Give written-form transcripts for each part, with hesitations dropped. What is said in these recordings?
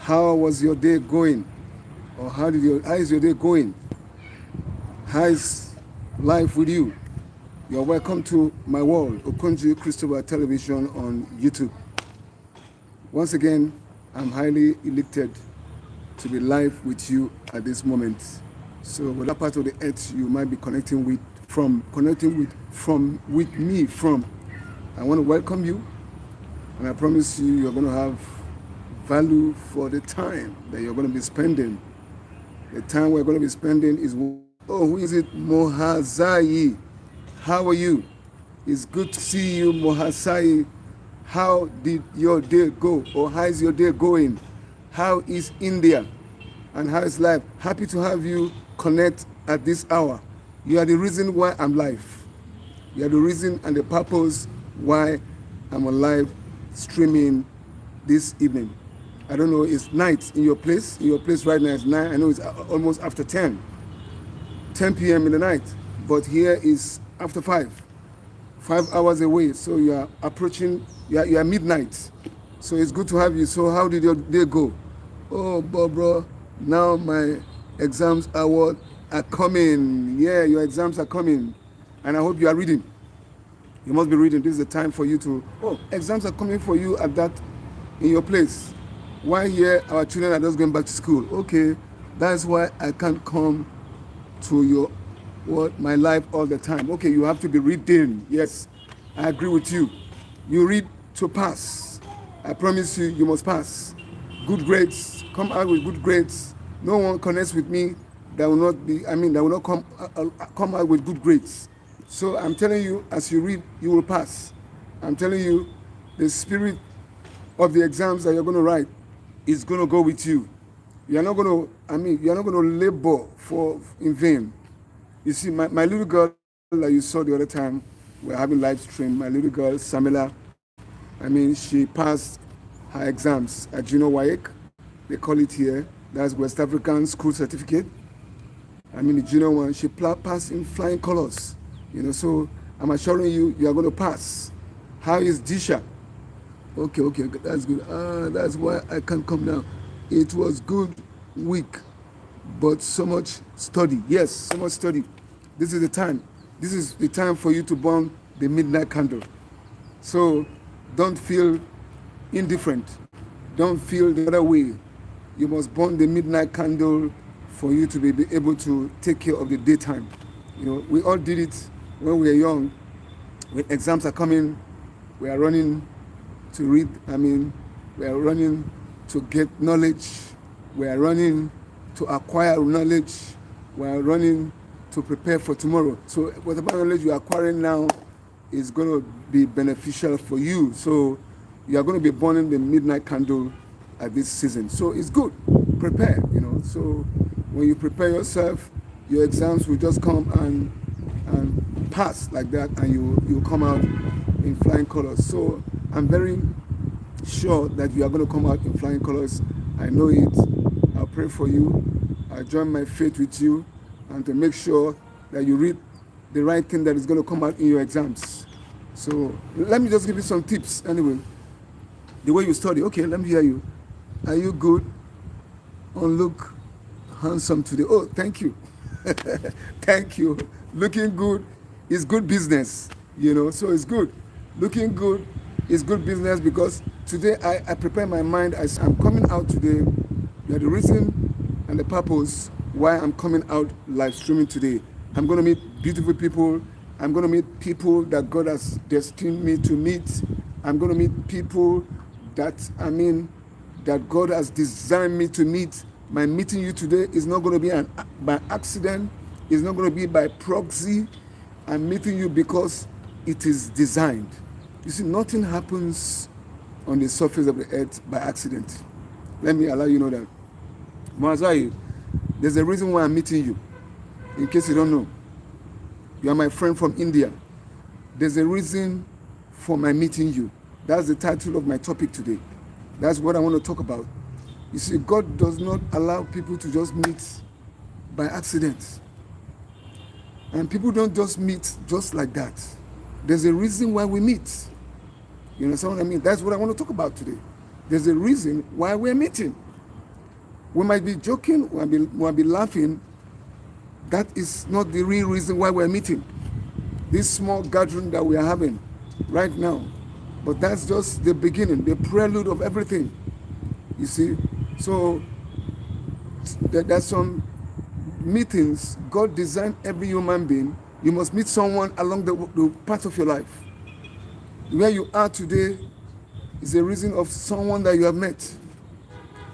How was your day going? Or how is your day going? How is life with you? You're welcome to my world, Okonji Christopher Television on YouTube. Once again, I'm highly elated to be live with you at this moment. So, whatever part of the earth you might be connecting with me from, I want to welcome you, and I promise you, you're going to have value for the time that you're going to be spending. The time we're going to be spending is, oh, who is it? Mohazai. How are you? It's good to see you, Mohazai. How did your day go? Or how is your day going? How is India? And how is life? Happy to have you connect at this hour. You are the reason why I'm live. You are the reason and the purpose why I'm alive streaming this evening. I don't know, it's night in your place. In your place right now it's 9. I know it's almost after 10 p.m. in the night. But here is after 5 hours away. So you are approaching, you are midnight. So it's good to have you. So how did your day go? Oh, Barbara, now my exams are coming. Yeah, your exams are coming. And I hope you are reading. You must be reading. This is the time for you to, exams are coming for you at that, in your place. Why here our children are just going back to school? Okay, that's why I can't come to my life all the time. Okay, you have to be reading. Yes, I agree with you. You read to pass. I promise you, you must pass. Good grades. Come out with good grades. No one connects with me that will not come out with good grades. So I'm telling you, as you read, you will pass. I'm telling you, the spirit of the exams that you're going to write is going to go with you. You're not going to labor in vain. You see, my little girl that you saw the other time, we're having live stream, my little girl, Samila, she passed her exams at Junior WAEC. They call it here. That's West African School Certificate. The junior one, she passed in flying colors. So I'm assuring you, you are going to pass. How is Disha? Okay, that's good. That's why I can't come now. It was good week, but so much study. Yes, so much study. This is the time. This is the time for you to burn the midnight candle. So don't feel indifferent. Don't feel the other way. You must burn the midnight candle for you to be able to take care of the daytime. We all did it when we were young. When exams are coming, we are running to read. We are running to get knowledge. We are running to acquire knowledge. We are running to prepare for tomorrow. So whatever knowledge you are acquiring now is going to be beneficial for you. So you are going to be burning the midnight candle at this season. So it's good. Prepare, So when you prepare yourself, your exams will just come and pass like that, and you come out in flying colors. So I'm very sure that you are going to come out in flying colors. I know it. I'll pray for you. I join my faith with you, and to make sure that you read the right thing that is going to come out in your exams. So let me just give you some tips anyway. The way you study. Okay, let me hear you. Are you good? Look handsome today. Oh, thank you. Thank you. Looking good is good business, so it's good. Looking good is good business, because today I prepare my mind. I'm coming out today. You are the reason and the purpose why I'm coming out live streaming today. I'm going to meet beautiful people. I'm going to meet people that God has destined me to meet. I'm going to meet people that God has designed me to meet. My meeting you today is not going to be by accident. It's not going to be by proxy. I'm meeting you because it is designed. You see, nothing happens on the surface of the earth by accident. Let me allow you know that. Mwazai, there's a reason why I'm meeting you. In case you don't know, you are my friend from India. There's a reason for my meeting you. That's the title of my topic today. That's what I want to talk about. You see, God does not allow people to just meet by accident. And people don't just meet just like that. There's a reason why we meet. You understand what I mean? That's what I want to talk about today. There's a reason why we're meeting. We might be joking, we might be laughing. That is not the real reason why we're meeting. This small gathering that we are having right now. But that's just the beginning, the prelude of everything. You see? So there's some meetings. God designed every human being. You must meet someone along the path of your life. Where you are today is a reason of someone that you have met.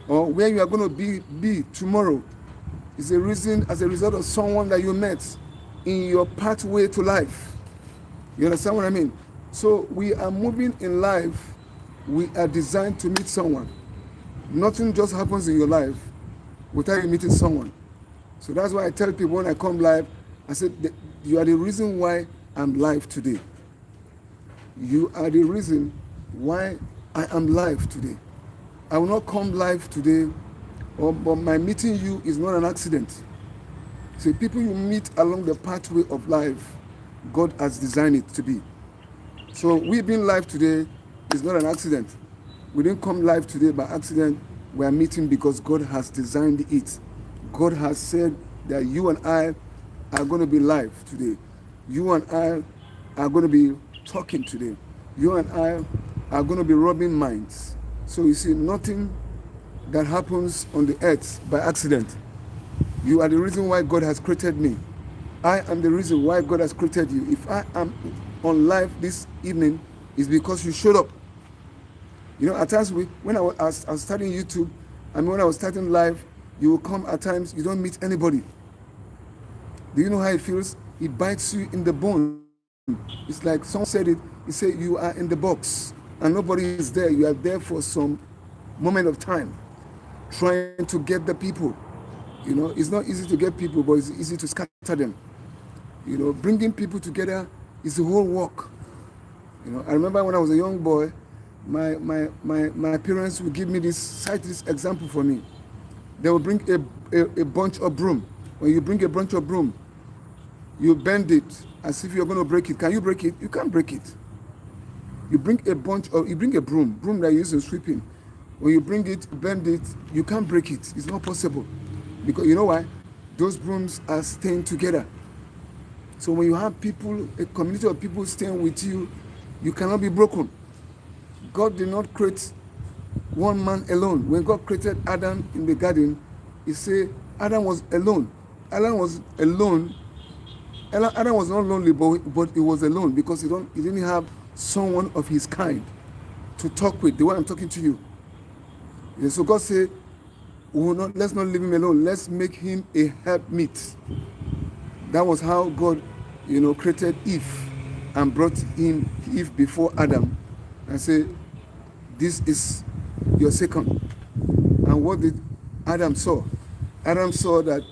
Or where you are going to be tomorrow is a reason as a result of someone that you met in your pathway to life. You understand what I mean? So we are moving in life. We are designed to meet someone. Nothing just happens in your life without you meeting someone. So that's why I tell people when I come live, I said, you are the reason why I'm live today. You are the reason why I am live today. I will not come live today, but my meeting you is not an accident. See, people you meet along the pathway of life, God has designed it to be. So we being live today is not an accident. We didn't come live today by accident. We are meeting because God has designed it. God has said that you and I are going to be live today. You and I are going to be talking today. You and I are going to be rubbing minds. So you see, nothing that happens on the earth by accident. You are the reason why God has created me. I am the reason why God has created you. If I am on live this evening, it's because you showed up. You know, at times when I was starting YouTube, when I was starting live, you will come at times, you don't meet anybody. Do you know how it feels? It bites you in the bone. It's like someone said it, he said you are in the box and nobody is there. You are there for some moment of time, trying to get the people. You know, it's not easy to get people, but it's easy to scatter them. You know, bringing people together is the whole work. You know, I remember when I was a young boy, my parents would give me this example for me. They would bring a bunch of broom. When you bring a bunch of broom, you bend it as if you're going to break it. Can you break it? You can't break it. You bring a broom that you use in sweeping. When you bring it, bend it, you can't break it. It's not possible. Because you know why? Those brooms are staying together. So when you have people, a community of people staying with you, you cannot be broken. God did not create one man alone. When God created Adam in the garden, he said Adam was alone. Adam was alone. Adam was not lonely, but he was alone because he didn't have someone of his kind to talk with, the way I'm talking to you. And so God said, let's not leave him alone. Let's make him a helpmeet. That was how God, created Eve and brought Eve before Adam and said, this is your second. And what did Adam saw? Adam saw that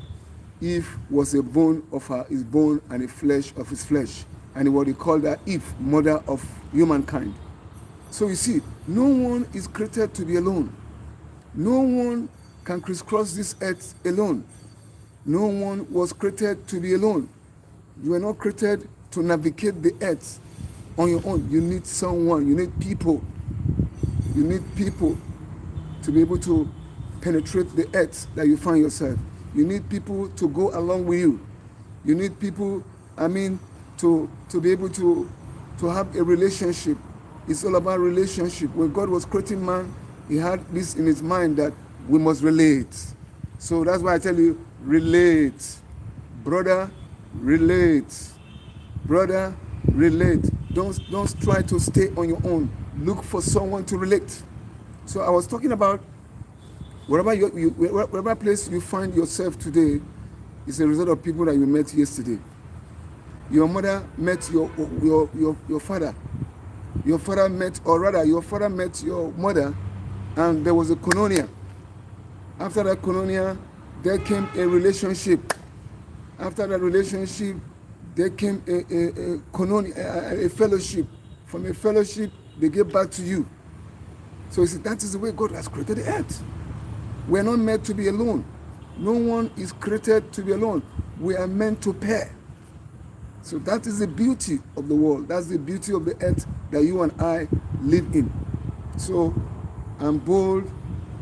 Eve was a bone of his bone and a flesh of his flesh. And what he called her Eve, mother of humankind. So you see, no one is created to be alone. No one can crisscross this earth alone. No one was created to be alone. You were not created to navigate the earth on your own. You need someone. You need people. You need people to be able to penetrate the earth that you find yourself. You need people to go along with you. You need people, to be able to have a relationship. It's all about relationship. When God was creating man, he had this in his mind that we must relate. So that's why I tell you, relate. Brother, relate. Brother, relate. Don't try to stay on your own. Look for someone to relate. So I was talking about whatever place you find yourself today is a result of people that you met yesterday. Your mother met your father. Your father met your mother, and there was a koinonia. After that koinonia, there came a relationship. After that relationship, there came a koinonia, a fellowship. From a fellowship, they get back to you. So you see, that is the way God has created the earth. We are not meant to be alone. No one is created to be alone. We are meant to pair. So that is the beauty of the world. That's the beauty of the earth that you and I live in. So I'm bold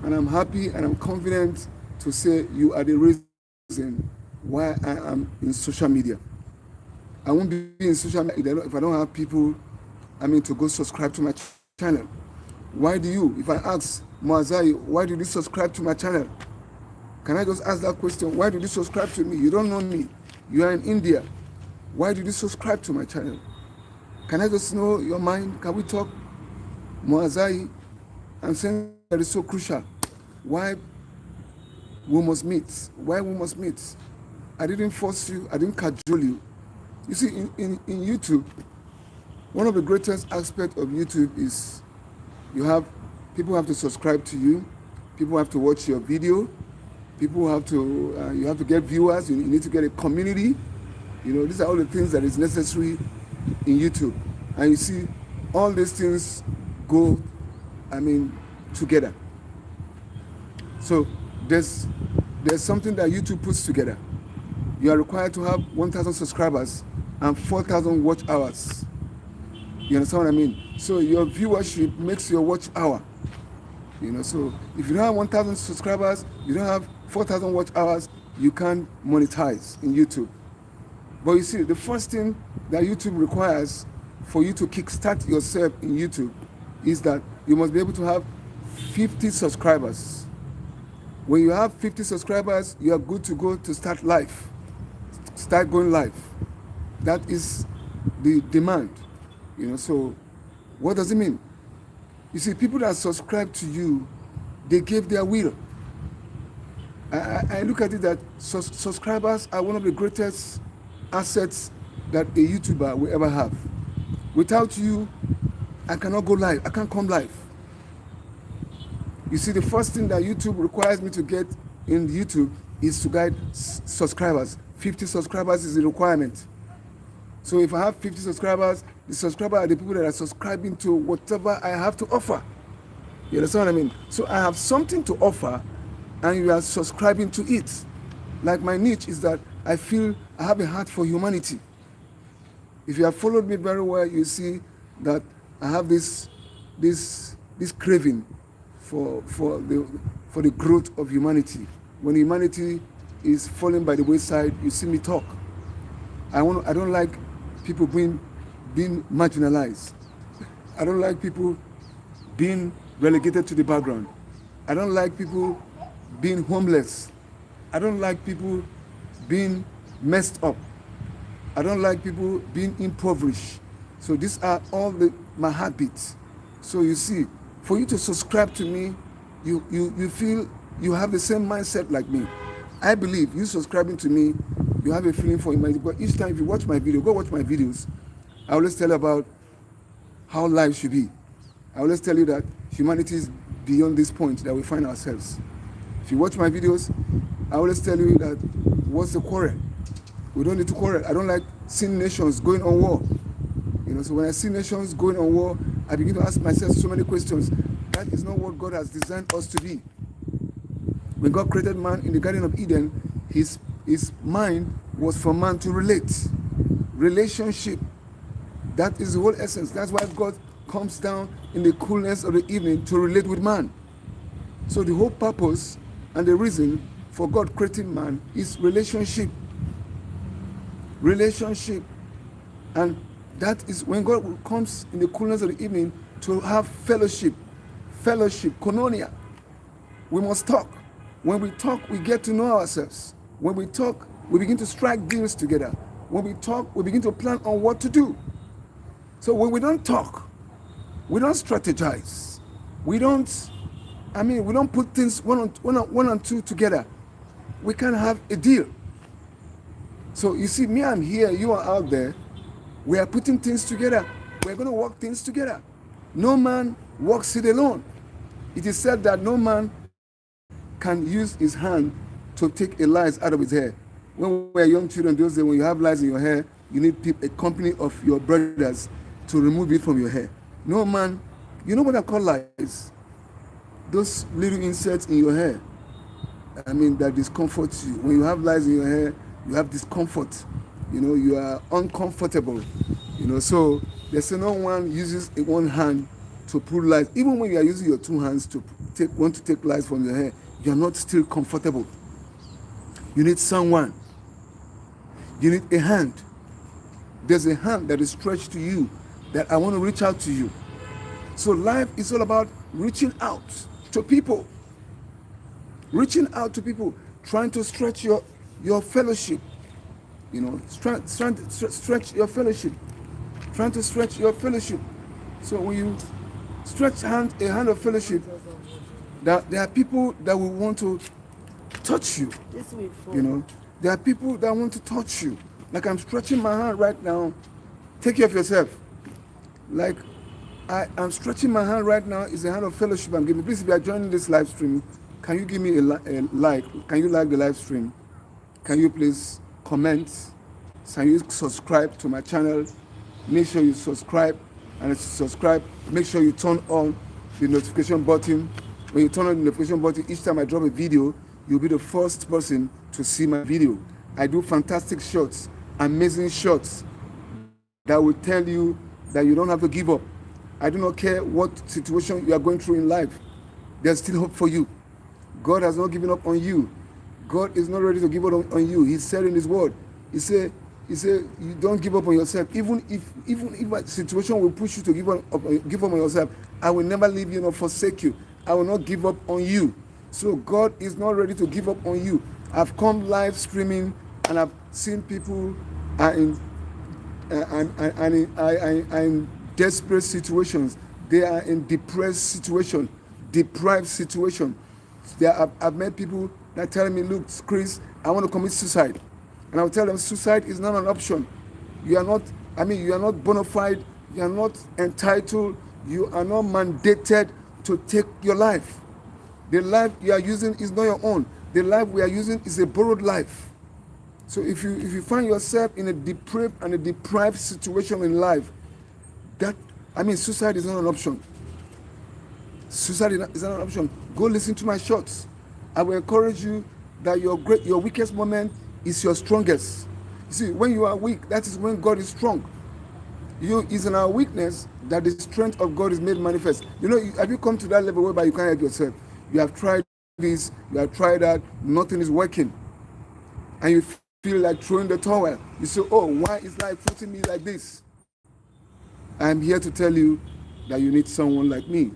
and I'm happy and I'm confident to say you are the reason why I am in social media. I won't be in social media if I don't have people, to go subscribe to my channel. Why do you, if I ask Moazai, why did you subscribe to my channel? Can I just ask that question? Why did you subscribe to me? You don't know me. You are in India. Why did you subscribe to my channel? Can I just know your mind? Can we talk? Moazai, I'm saying that is so crucial. Why we must meet? Why we must meet? I didn't force you. I didn't cajole you. You see, in YouTube, one of the greatest aspects of YouTube is people have to subscribe to you. People have to watch your video. People have to, you have to get viewers. You need to get a community. These are all the things that is necessary in YouTube. And you see, all these things go, together. So there's something that YouTube puts together. You are required to have 1,000 subscribers and 4,000 watch hours. You understand what I mean? So your viewership makes your watch hour. So if you don't have 1,000 subscribers, you don't have 4,000 watch hours, you can't monetize in YouTube. But you see, the first thing that YouTube requires for you to kickstart yourself in YouTube is that you must be able to have 50 subscribers. When you have 50 subscribers, you are good to go to start live. Start going live. That is the demand. So what does it mean? You see, people that subscribe to you, they gave their will. I look at it that subscribers are one of the greatest assets that a YouTuber will ever have. Without you, I cannot go live. I can't come live. You see, the first thing that YouTube requires me to get in YouTube is to get subscribers. 50 subscribers is a requirement. So if I have 50 subscribers, the subscribers are the people that are subscribing to whatever I have to offer. You understand what I mean? So I have something to offer, and you are subscribing to it. Like my niche is that I feel I have a heart for humanity. If you have followed me very well, you see that I have this craving for the growth of humanity. When humanity is falling by the wayside, you see me talk. I don't like people being marginalized. I don't like people being relegated to the background. I don't like people being homeless. I don't like people being messed up. I don't like people being impoverished. So these are all my habits. So you see, for you to subscribe to me, you feel you have the same mindset like me. I believe you subscribing to me, you have a feeling for humanity. But each time if you watch my video, go watch my videos. I always tell you about how life should be. I always tell you that humanity is beyond this point that we find ourselves. If you watch my videos, I always tell you that what's the quarrel? We don't need to quarrel. I don't like seeing nations going on war. So when I see nations going on war, I begin to ask myself so many questions. That is not what God has designed us to be. When God created man in the Garden of Eden, his mind was for man to relate. Relationship. That is the whole essence. That's why God comes down in the coolness of the evening to relate with man. So the whole purpose and the reason for God creating man is relationship. Relationship. And that is when God comes in the coolness of the evening to have fellowship. Fellowship, koinonia. We must talk. When we talk, we get to know ourselves. When we talk, we begin to strike deals together. When we talk, we begin to plan on what to do. So when we don't talk, we don't strategize. We don't put things one and two together. We can't have a deal. So you see, me, I'm here, you are out there. We are putting things together. We're going to work things together. No man walks it alone. It is said that no man can use his hand to take a lice out of his hair. When we were young children, those days when you have lice in your hair, you need a company of your brothers to remove it from your hair. No man, you know what I call lice? Those little insects in your hair. That discomfort you. When you have lice in your hair, you have discomfort. You are uncomfortable. So they say no one uses one hand to pull lice. Even when you are using your two hands to take lice from your hair, you're not still comfortable. You need someone. You need a hand. There's a hand that is stretched to you that I want to reach out to you. So life is all about reaching out to people. Reaching out to people, trying to stretch your fellowship. You know, trying to stretch your fellowship. Trying to stretch your fellowship. So when you stretch a hand of fellowship, that there are people that will want to touch you. You know, there are people that want to touch you. Like I'm stretching my hand right now. Take care of yourself. Like I'm stretching my hand right now. It's a hand of fellowship I'm giving. Please, if you are joining this live stream, can you give me a like? Can you like the live stream? Can you please comment? Can you subscribe to my channel? Make sure you subscribe, and if you subscribe, make sure you turn on the notification button. When you turn on the notification button, each time I drop a video, you'll be the first person to see my video. I do fantastic shots, amazing shots that will tell you that you don't have to give up. I do not care what situation you are going through in life. There's still hope for you. God has not given up on you. God is not ready to give up on you. He said in his word, he said, you don't give up on yourself. Even if a situation will push you to give up on yourself, I will never leave you nor forsake you. I will not give up on you. So God is not ready to give up on you. I've come live streaming and I've seen people are in desperate situations. They are in depressed situation, deprived situation. I've met people that tell me, look, Chris, I want to commit suicide. And I'll tell them suicide is not an option. You are not bona fide, you are not entitled, you are not mandated to take your life. The life you are using is not your own. The life we are using is a borrowed life. So if you find yourself in a deprived situation in life, suicide is not an option. Suicide is not an option. Go listen to my shots. I will encourage you that your weakest moment is your strongest. You see, when you are weak, that is when God is strong. It's in our weakness that the strength of God is made manifest. You know, have you come to that level whereby you can't help yourself? You have tried this, you have tried that, nothing is working. And you feel like throwing the towel. You say, oh, why is life treating me like this? I'm here to tell you that you need someone like me.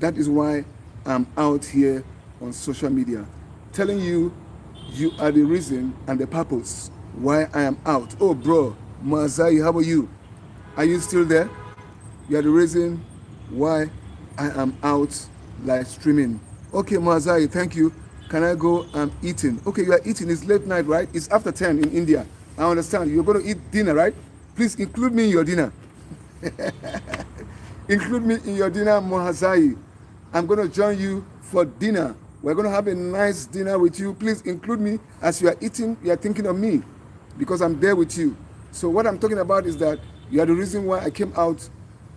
That is why I'm out here on social media, telling you you are the reason and the purpose why I am out. Oh, bro, Mazai, how are you? Are you still there? You are the reason why I am out live streaming. Okay, Mazai, thank you. Can I go? I'm eating. Okay, you are eating. It's late night, right? It's after 10 in India. I understand. You're going to eat dinner, right? Please include me in your dinner. Include me in your dinner, Mohazai. I'm going to join you for dinner. We're going to have a nice dinner with you. Please include me as you are eating. You are thinking of me because I'm there with you. So what I'm talking about is that you are the reason why I came out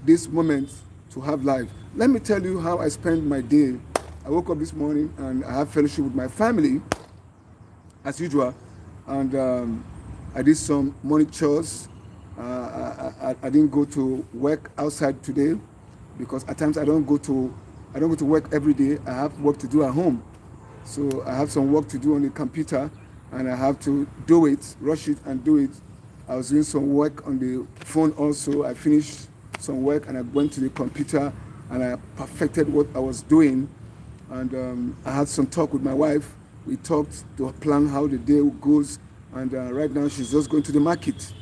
this moment to have life. Let me tell you how I spend my day. I woke up this morning and I have fellowship with my family as usual. And I did some morning chores. I didn't go to work outside today because at times I don't go to work every day. I have work to do at home. So I have some work to do on the computer and I have to do it, rush it and do it. I was doing some work on the phone also. I finished some work and I went to the computer and I perfected what I was doing. And I had some talk with my wife. We talked to plan how the day goes. And right now she's just going to the market,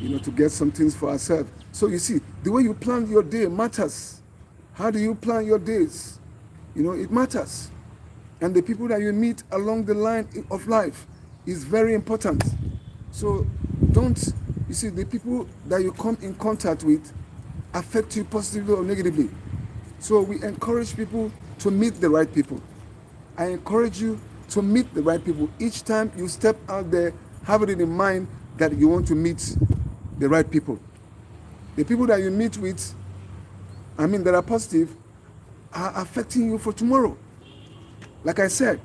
to get some things for herself. So you see, the way you plan your day matters. How do you plan your days? It matters. And the people that you meet along the line of life is very important. So the people that you come in contact with affect you positively or negatively. So we encourage people to meet the right people. I encourage you to meet the right people. Each time you step out there, have it in mind that you want to meet the right people. The people that you meet with, that are positive, are affecting you for tomorrow. Like I said,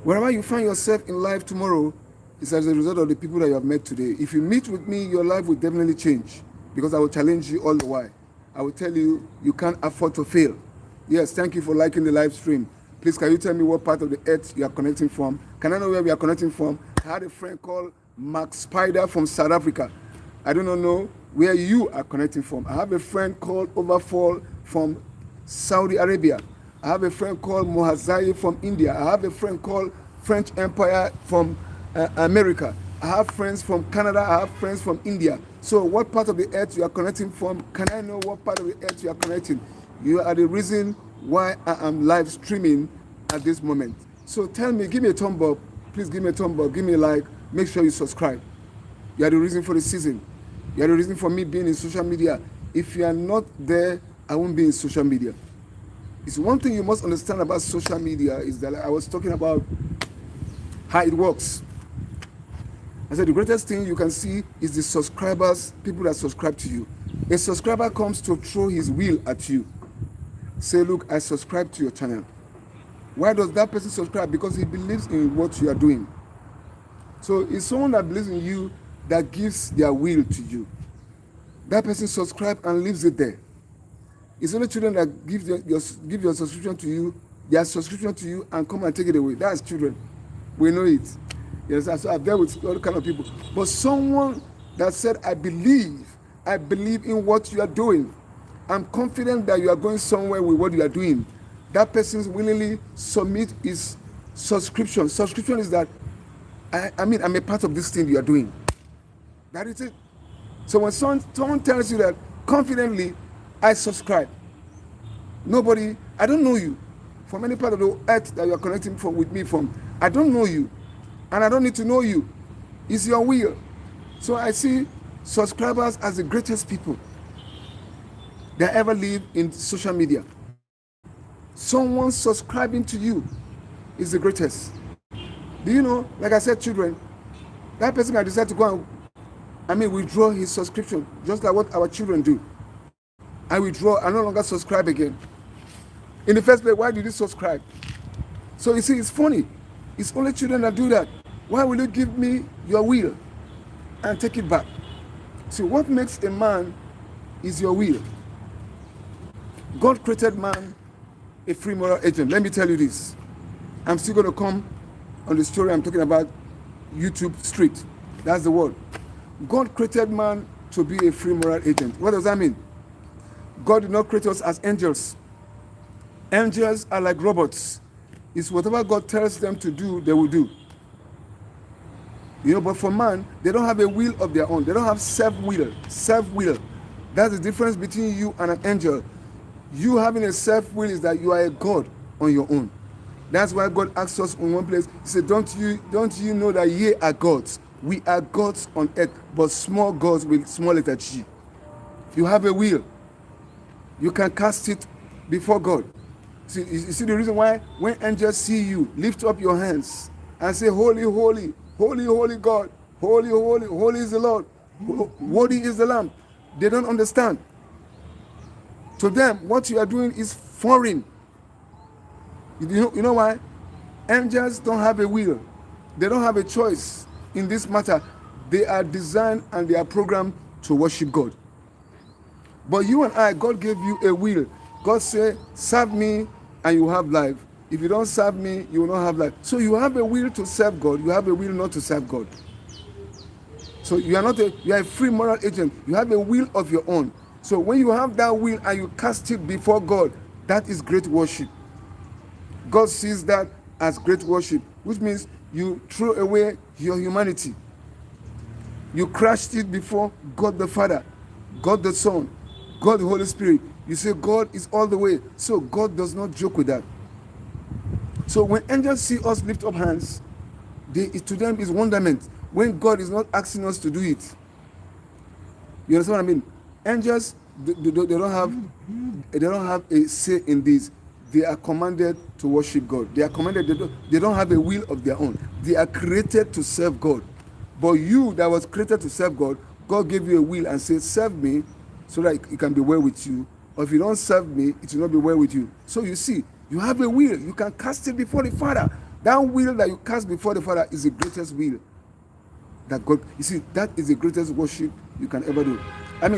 wherever you find yourself in life tomorrow is as a result of the people that you have met today. If you meet with me, your life will definitely change because I will challenge you all the while. I will tell you, you can't afford to fail. Yes, thank you for liking the live stream. Please Please, can you tell me what part of the earth you are connecting from? Can I know where we are connecting from? I had a friend called Mark Spider from South Africa. I do not know where you are connecting from. I have a friend called Overfall from Saudi Arabia. I have a friend called Mohazai from India. I have a friend called French Empire from America. I have friends from Canada. I have friends from India. So what part of the earth you are connecting from? Can I know what part of the earth you are connecting? You are the reason why I am live streaming at this moment. So tell me, give me a thumb up. Please give me a thumb up. Give me a like. Make sure you subscribe. You are the reason for the season. You are the reason for me being in social media. If you are not there, I won't be in social media. It's one thing you must understand about social media is that I was talking about how it works. I said the greatest thing you can see is the subscribers, people that subscribe to you. A subscriber comes to throw his will at you. Say, look, I subscribe to your channel. Why does that person subscribe? Because he believes in what you are doing. So it's someone that believes in you that gives their will to you. That person subscribes and leaves it there. It's only children that give your subscription to you, their subscription to you, and come and take it away. That's children. We know it. Yes, so I've dealt with all kind of people. But someone that said, I believe in what you are doing. I'm confident that you are going somewhere with what you are doing. That person willingly submit his subscription. Subscription is that, I'm a part of this thing you are doing. That is it. So when someone tells you that confidently, I subscribe. I don't know you from any part of the earth that you are connecting with me from. I don't know you. And I don't need to know you. It's your will. So I see subscribers as the greatest people that ever live in social media. Someone subscribing to you is the greatest. Do you know, like I said, children, that person can decide to go and withdraw his subscription, just like what our children do. I withdraw, I no longer subscribe again. In the first place, why did you subscribe? So you see, it's funny. It's only children that do that. Why will you give me your will and take it back? See, what makes a man is your will. God created man a free moral agent. Let me tell you this. I'm still going to come on the story I'm talking about, YouTube Street. That's the word. God created man to be a free moral agent. What does that mean? God did not create us as angels. Angels are like robots. It's whatever God tells them to do, they will do. But for man, they don't have a will of their own. They don't have self-will. Self-will. That's the difference between you and an angel. You having a self-will is that you are a God on your own. That's why God asks us in one place, he said, don't you know that ye are gods? We are gods on earth, but small gods with small letter G. You have a will. You can cast it before God. See, you see the reason why when angels see you, lift up your hands and say, holy, holy, holy, holy God, holy, holy, holy is the Lord, worthy is the Lamb. They don't understand. To them, what you are doing is foreign. You know why? Angels don't have a will. They don't have a choice in this matter. They are designed and they are programmed to worship God. But you and I, God gave you a will. God said, serve me and you have life. If you don't serve me, you will not have life. So you have a will to serve God. You have a will not to serve God. So you are a free moral agent. You have a will of your own. So when you have that will and you cast it before God, that is great worship. God sees that as great worship, which means you throw away your humanity. You crashed it before God the Father, God the Son, God the Holy Spirit. You say God is all the way. So God does not joke with that. So when angels see us lift up hands, to them is wonderment. When God is not asking us to do it. You understand what I mean? Angels, they don't have a say in this. They are commanded to worship God. They are commanded. They don't have a will of their own. They are created to serve God. But you that was created to serve God, God gave you a will and said, serve me so that it can be well with you. Or if you don't serve me, it will not be well with you. So you see, you have a will. You can cast it before the Father. That will that you cast before the Father is the greatest will that God. You see, that is the greatest worship you can ever do.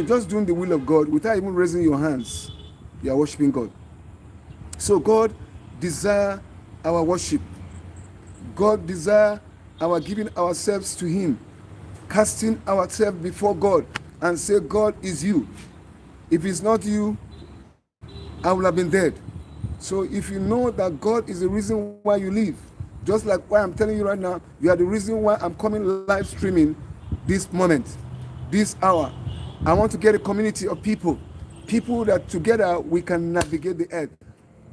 Just doing the will of God without even raising your hands, you are worshiping God. So God desires our worship. God desires our giving ourselves to Him, casting ourselves before God and say, God is you. If it's not you, I would have been dead. So if you know that God is the reason why you live, just like why I'm telling you right now, you are the reason why I'm coming live streaming this moment, this hour. I want to get a community of people that together we can navigate the earth,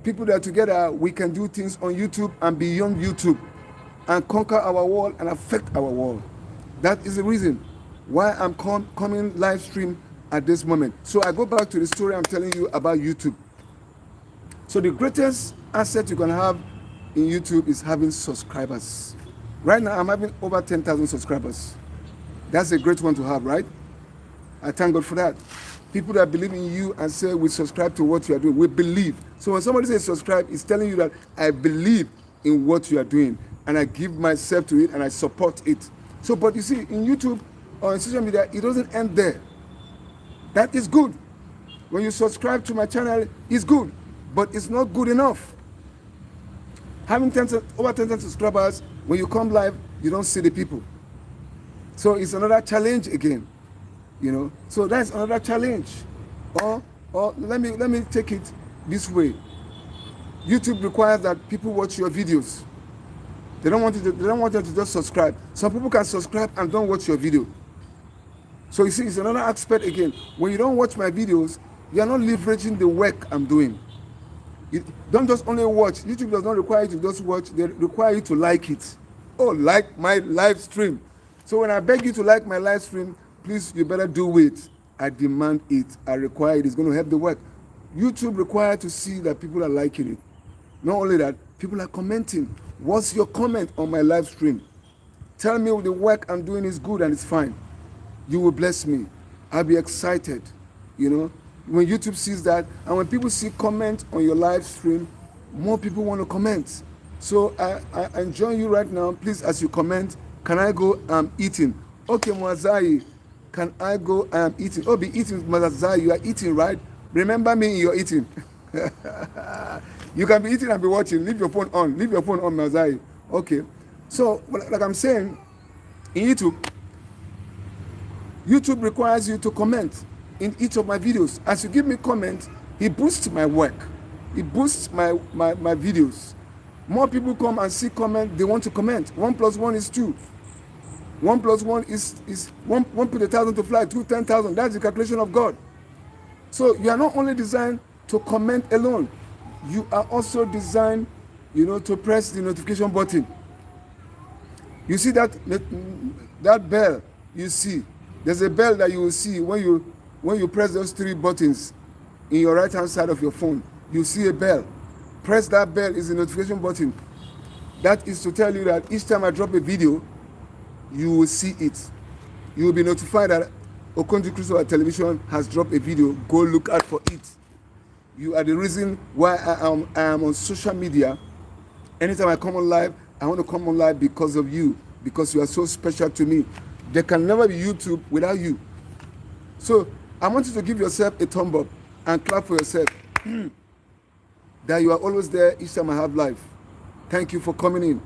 people that together we can do things on YouTube and beyond YouTube and conquer our world and affect our world. That is the reason why I'm coming live stream at this moment. So I go back to the story I'm telling you about YouTube. So the greatest asset you can have in YouTube is having subscribers. Right now, I'm having over 10,000 subscribers. That's a great one to have, right? I thank God for that. People that believe in you and say, we subscribe to what you are doing. We believe. So when somebody says subscribe, it's telling you that I believe in what you are doing and I give myself to it and I support it. So, but you see, in YouTube or in social media, it doesn't end there. That is good. When you subscribe to my channel, it's good. But it's not good enough. Having over 10,000 subscribers, when you come live, you don't see the people. So it's another challenge again, you know. So that's another challenge. Or let me take it this way. YouTube requires that people watch your videos. They don't want them to just subscribe. Some people can subscribe and don't watch your video. So you see, it's another aspect again. When you don't watch my videos, you are not leveraging the work I'm doing. You don't just only watch. YouTube does not require you to just watch. They require you to like it. Oh, like my live stream. So when I beg you to like my live stream, please, you better do it. I demand it. I require it. It's going to help the work. YouTube requires to see that people are liking it. Not only that, people are commenting. What's your comment on my live stream? Tell me the work I'm doing is good and it's fine. You will bless me. I'll be excited, you know. When YouTube sees that, and when people see comment on your live stream, more people want to comment. So I enjoin you right now, please, as you comment, can I go? I'm eating. Okay, Mwazai, can I go? I am eating. Oh, be eating, Mwazai, you are eating, right? Remember me in your eating. You can be eating and be watching. Leave your phone on. Leave your phone on, Mwazai. Okay. So, like I'm saying, in YouTube requires you to comment in each of my videos. As you give me comment, it boosts my work. It boosts my videos. More people come and see comment, they want to comment. 1 + 1 is 2. 1 + 1 is 1 put 1,000 to fly, 2 10,000. That's the calculation of God. So you are not only designed to comment alone, you are also designed, you know, to press the notification button. You see that bell you see. There's a bell that you will see when you press those 3 buttons in your right hand side of your phone. You see a bell. Press that bell is the notification button. That is to tell you that each time I drop a video, you will see it. You will be notified that Okonjo Christopher Television has dropped a video. Go look out for it. You are the reason why I am on social media. Anytime I come on live, I want to come on live because of you, because you are so special to me. There can never be YouTube without you. So I want you to give yourself a thumb up and clap for yourself that you are always there each time I have live. Thank you for coming in.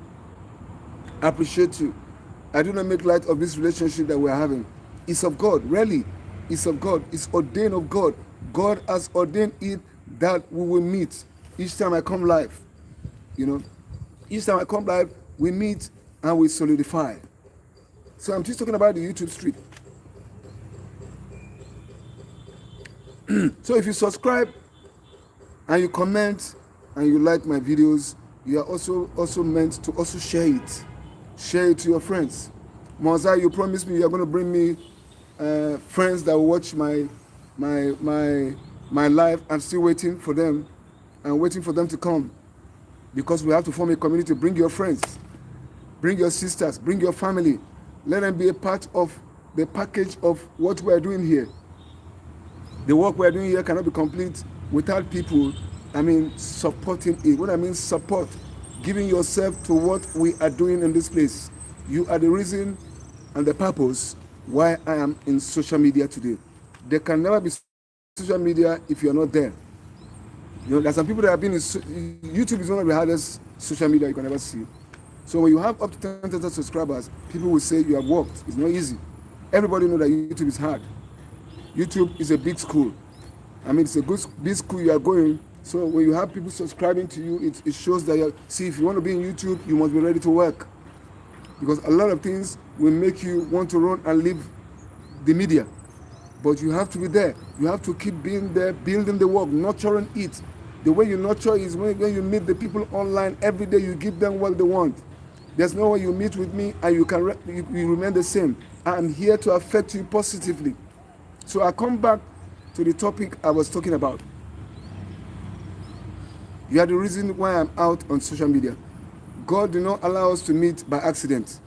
I appreciate you. I do not make light of this relationship that we are having. It's of God, really. It's of God. It's ordained of God. God has ordained it that we will meet each time I come live. You know, each time I come live, we meet and we solidify. So I'm just talking about the YouTube street. So if you subscribe and you comment and you like my videos, you are also meant to also share it. Share it to your friends. Mozart, you promised me you are going to bring me friends that will watch my live. I'm still waiting for them. I'm waiting for them to come, because we have to form a community. Bring your friends, bring your sisters, bring your family. Let them be a part of the package of what we are doing here. The work we are doing here cannot be complete without people, supporting it. What I mean, support, giving yourself to what we are doing in this place. You are the reason and the purpose why I am in social media today. There can never be social media if you are not there. You know, there's some people that have been in YouTube is one of the hardest social media you can ever see. So when you have up to 10,000 subscribers, people will say you have worked. It's not easy. Everybody knows that YouTube is hard. YouTube is a big school. I mean, it's a good big school you are going. So when you have people subscribing to you, it shows that see, if you want to be in YouTube, you must be ready to work. Because a lot of things will make you want to run and leave the media. But you have to be there. You have to keep being there, building the work, nurturing it. The way you nurture is when you meet the people online every day, you give them what they want. There's no way you meet with me and you remain the same. I'm here to affect you positively. So I come back to the topic I was talking about. You are the reason why I'm out on social media. God did not allow us to meet by accident.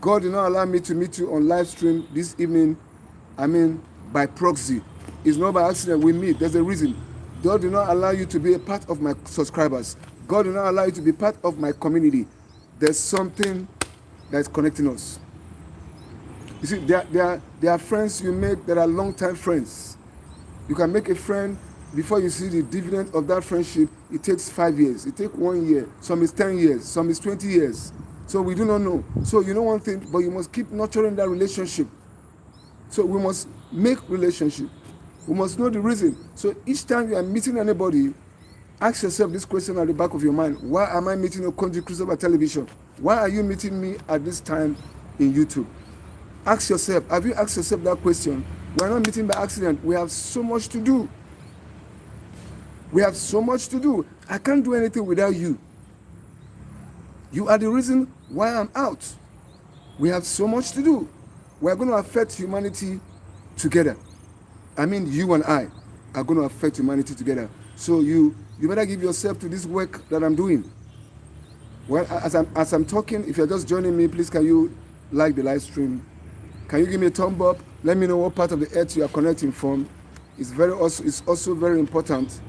God did not allow me to meet you on live stream this evening, by proxy. It's not by accident we meet. There's a reason. God did not allow you to be a part of my subscribers. God did not allow you to be part of my community. There's something that's connecting us. You see, there are friends you make that are long-time friends. You can make a friend before you see the dividend of that friendship. It takes 5 years. It takes 1 year. Some is 10 years. Some is 20 years. So we do not know. So you know one thing, but you must keep nurturing that relationship. So we must make relationship. We must know the reason. So each time you are meeting anybody, ask yourself this question at the back of your mind. Why am I meeting Okonjo Christopher television? Why are you meeting me at this time in YouTube? Ask yourself, have you asked yourself that question? We are not meeting by accident. We have so much to do. We have so much to do. I can't do anything without you. You are the reason why I'm out. We have so much to do. We are going to affect humanity together. You and I are going to affect humanity together. So you better give yourself to this work that I'm doing. Well, as I'm talking, if you're just joining me, please can you like the live stream? Can you give me a thumb up? Let me know what part of the earth you are connecting from. It's also very important,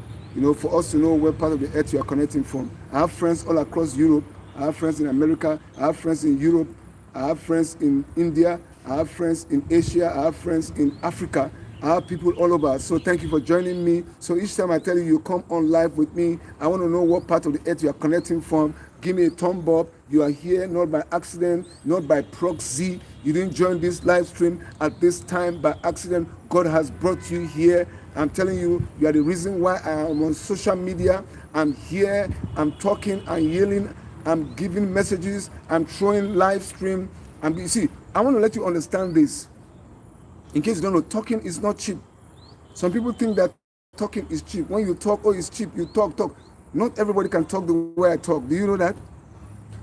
for us to know what part of the earth you are connecting from. I have friends all across Europe. I have friends in America. I have friends in Europe. I have friends in India. I have friends in Asia. I have friends in Africa. I have people all over. So thank you for joining me. So each time I tell you come on live with me, I want to know what part of the earth you are connecting from. Give me a thumb up. You are here not by accident, not by proxy. You didn't join this live stream at this time by accident. God has brought you here. I'm telling you, you are the reason why I am on social media. I'm here. I'm talking. I'm yelling. I'm giving messages. I'm throwing live stream. And you see, I want to let you understand this. In case you don't know, talking is not cheap. Some people think that talking is cheap. When you talk, it's cheap. You talk. Not everybody can talk the way I talk. Do you know that?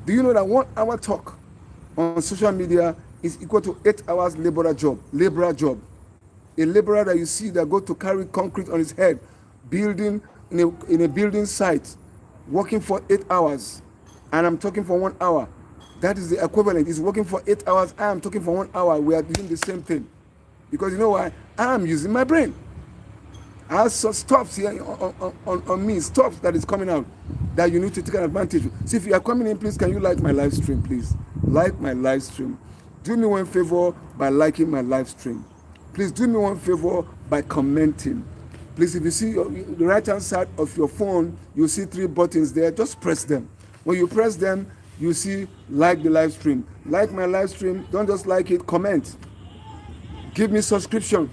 Do you know that 1 hour talk on social media is equal to 8 hours laborer job? A laborer that you see that go to carry concrete on his head, building in a building site, working for 8 hours, and I'm talking for 1 hour. That is the equivalent. He's working for 8 hours. I am talking for 1 hour. We are doing the same thing. Because you know why? I am using my brain. I have some stuff here on me, stuff that is coming out that you need to take advantage of. See, if you are coming in, please, can you like my live stream, please? Like my live stream. Do me one favor by liking my live stream. Please do me one favor by commenting. Please, if you see the right-hand side of your phone, you'll see 3 buttons there. Just press them. When you press them, you see like the live stream. Like my live stream. Don't just like it, comment. Give me subscription.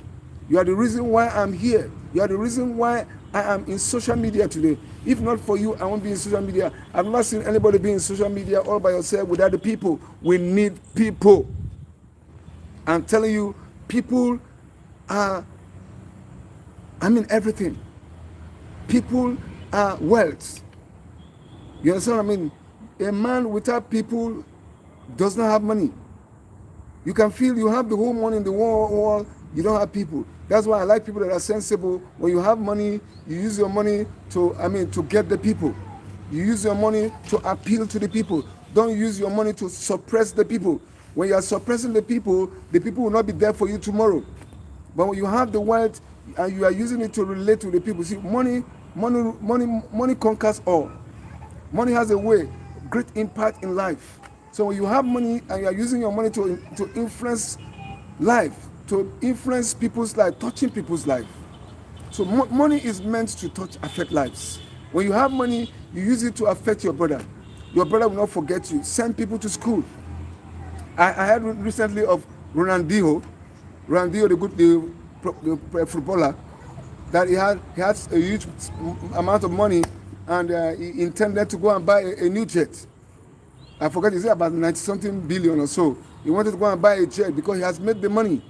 You are the reason why I'm here. You are the reason why I am in social media today. If not for you, I won't be in social media. I've not seen anybody be in social media all by yourself without the people. We need people. I'm telling you, people are, everything. People are wealth. You understand what I mean? A man without people does not have money. You can feel you have the whole money in the world, you don't have people. That's why I like people that are sensible. When you have money, you use your money to get the people. You use your money to appeal to the people. Don't use your money to suppress the people. When you are suppressing the people will not be there for you tomorrow. But when you have the wealth and you are using it to relate to the people, see, money conquers all. Money has a way, great impact in life. So when you have money and you are using your money to influence life, to influence people's life, touching people's life. So money is meant to affect lives. When you have money, you use it to affect your brother. Your brother will not forget you. Send people to school. I heard recently of Ronaldinho, the footballer, that he had a huge amount of money, and he intended to go and buy a new jet. I forget, is it about 90-something billion or so? He wanted to go and buy a jet because he has made the money.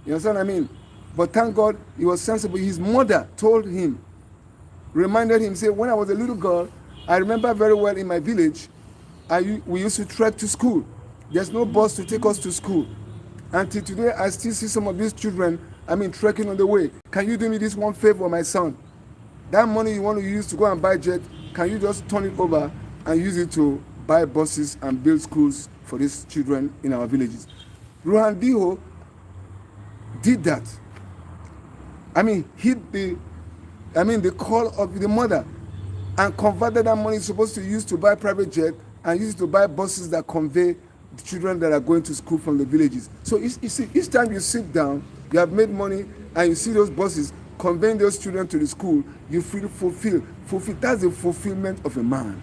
You understand what I mean? But thank God he was sensible. His mother told him, reminded him, say, when I was a little girl, I remember very well in my village, we used to trek to school. There's no bus to take us to school. Until today, I still see some of these children, trekking on the way. Can you do me this one favor, my son? That money you want to use to go and buy jet, can you just turn it over and use it to buy buses and build schools for these children in our villages? Ronaldinho did that. Hit the call of the mother and converted that money supposed to use to buy private jet and use it to buy buses that convey the children that are going to school from the villages. So you see, each time you sit down, you have made money, and you see those buses conveying those children to the school, you feel fulfilled. That's the fulfillment of a man.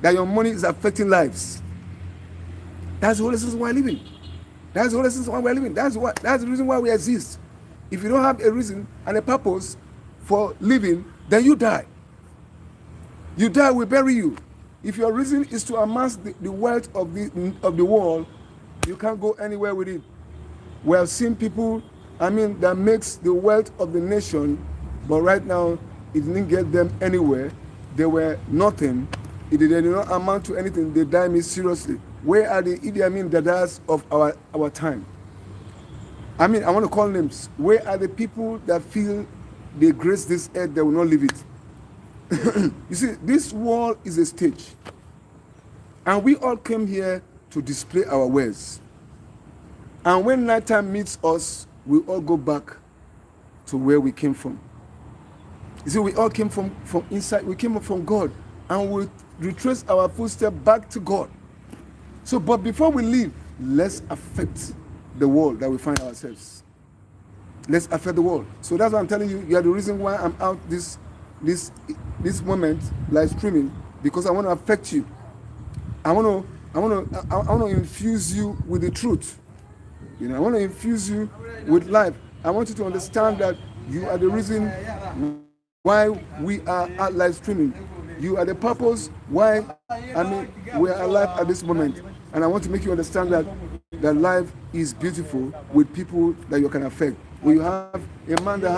That your money is affecting lives. That's the whole reason why we're living. That's the reason why we exist. If you don't have a reason and a purpose for living, then you die. You die, we bury you. If your reason is to amass the wealth of the world, you can't go anywhere with it. We have seen people, that makes the wealth of the nation, but right now it didn't get them anywhere. They were nothing. It did not amount to anything. They died mysteriously. Where are the Idi Amin Dadas of our time? I want to call names. Where are the people that feel they grace this earth, they will not leave it? You see, this world is a stage. And we all came here to display our wares. And when nighttime meets us, we all go back to where we came from. You see, we all came from inside. We came from God. And we retrace our footsteps back to God. So, but before we leave, let's affect the world that we find ourselves. Let's affect the world. So that's what I'm telling you. You are the reason why I'm out this moment live streaming, because I want to affect you. I want to infuse you with the truth. I want to infuse you with life. I want you to understand that you are the reason why we are out live streaming. You are the purpose why we are alive at this moment. And I want to make you understand that life is beautiful with people that you can affect. When you have a man that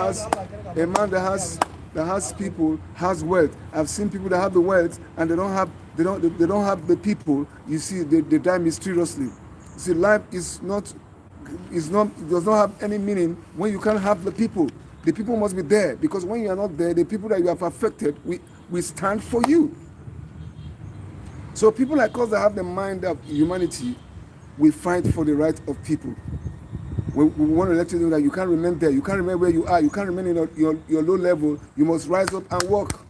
has people, has wealth. I've seen people that have the wealth and they don't have the people. You see, they die mysteriously. You see, life does not have any meaning when you can't have the people. The people must be there, because when you are not there, the people that you have affected, we stand for you. So people like us that have the mind of humanity, we fight for the right of people. We want to let you know that you can't remain there. You can't remain where you are. You can't remain in your low level. You must rise up and walk.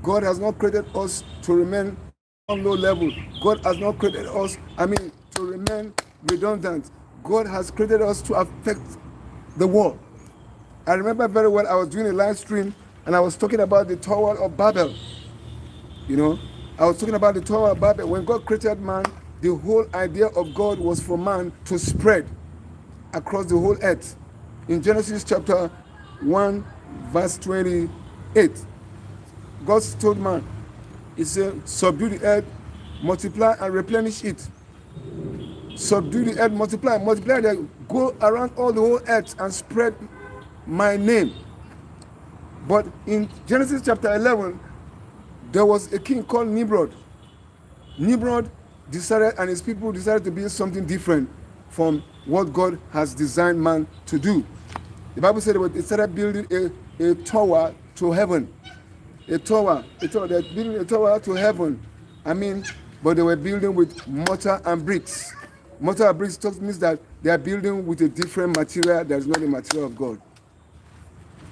God has not created us to remain on low level. God has not created us, to remain redundant. God has created us to affect the world. I remember very well, I was doing a live stream and I was talking about the Tower of Babel. I was talking about the Tower of Babel. When God created man, the whole idea of God was for man to spread across the whole earth. In Genesis chapter 1, verse 28, God told man, he said, subdue the earth, multiply and replenish it. Subdue the earth, multiply, go around all the whole earth and spread my name. But in Genesis chapter 11, there was a king called Nimrod. Nimrod decided, and his people decided to build something different from what God has designed man to do. The Bible said they started building a tower to heaven. They're building a tower to heaven. But they were building with mortar and bricks. Mortar and bricks means that they are building with a different material that is not the material of God.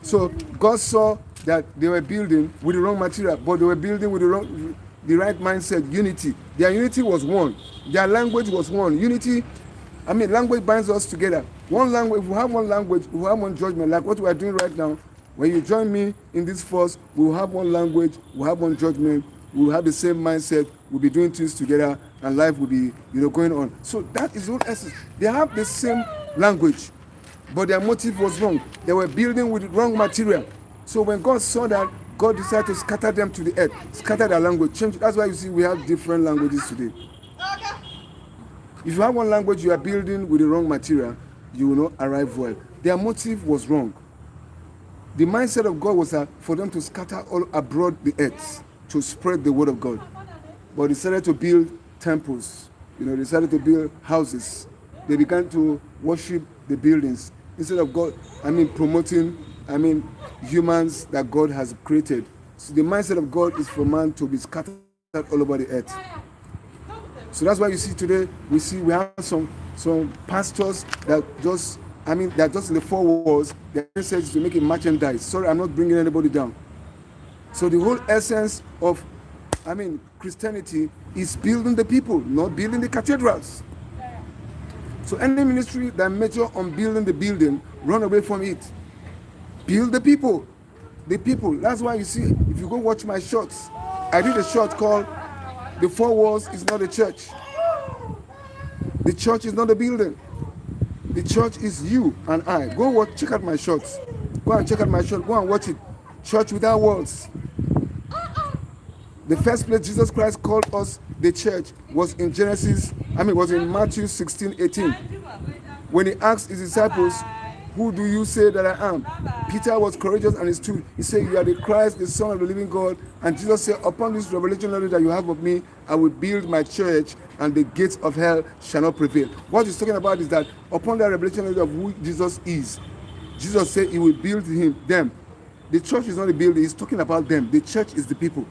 So God saw that they were building with the wrong material, but they were building with the right mindset, unity. Their unity was one. Their language was one. Unity, language binds us together. One language, if we have one language, if we have one judgment, like what we are doing right now, When you join me in this force, we will have one language, we'll have one judgment, we'll have the same mindset, we'll be doing things together, and life will be, going on. So that is the whole essence. They have the same language, but their motive was wrong. They were building with the wrong material. So when God saw that, God decided to scatter them to the earth, scatter their language, change. That's why you see we have different languages today. If you have one language you are building with the wrong material, you will not arrive well. Their motive was wrong. The mindset of God was that for them to scatter all abroad the earth, to spread the word of God. But they decided to build temples. They decided to build houses. They began to worship the buildings instead of God. Promoting, humans that God has created. So the mindset of God is for man to be scattered all over the earth. So that's why you see today, we have some pastors that just, they're just in the four walls. Their message is to make it merchandise. Sorry, I'm not bringing anybody down. So the whole essence of, Christianity is building the people, not building the cathedrals. So any ministry that major on building the building, run away from it. Build the people. The people. That's why you see, if you go watch my shorts, I did a short called "The Four Walls is not a church." The church is not a building. The church is you and I. Go check out my shorts. Go and check out my short. Go and watch it. Church without walls. The first place Jesus Christ called us the church was in was in Matthew 16:18. When he asked his disciples, "Who do you say that I am?" Peter was courageous and he stood. He said, "You are the Christ, the Son of the living God." And Jesus said, "Upon this revelation knowledge that you have of me, I will build my church, and the gates of hell shall not prevail." What he's talking about is that upon that revelation knowledge of who Jesus is, Jesus said he will build them. The church is not a building. He's talking about them. The church is the people.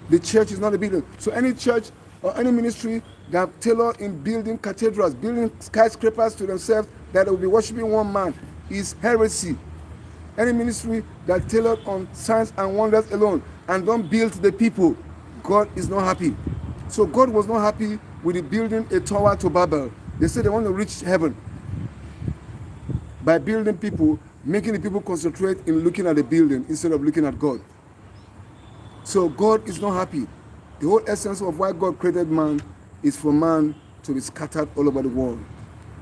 The church is not a building. So any church or any ministry that tailor in building cathedrals, building skyscrapers to themselves, that will be worshiping one man, is heresy. Any ministry that tailored on signs and wonders alone and don't build the people, God is not happy. So God was not happy with the building a tower to Babel. They said they want to reach heaven by building people, making the people concentrate in looking at the building instead of looking at God. So God is not happy. The whole essence of why God created man is for man to be scattered all over the world.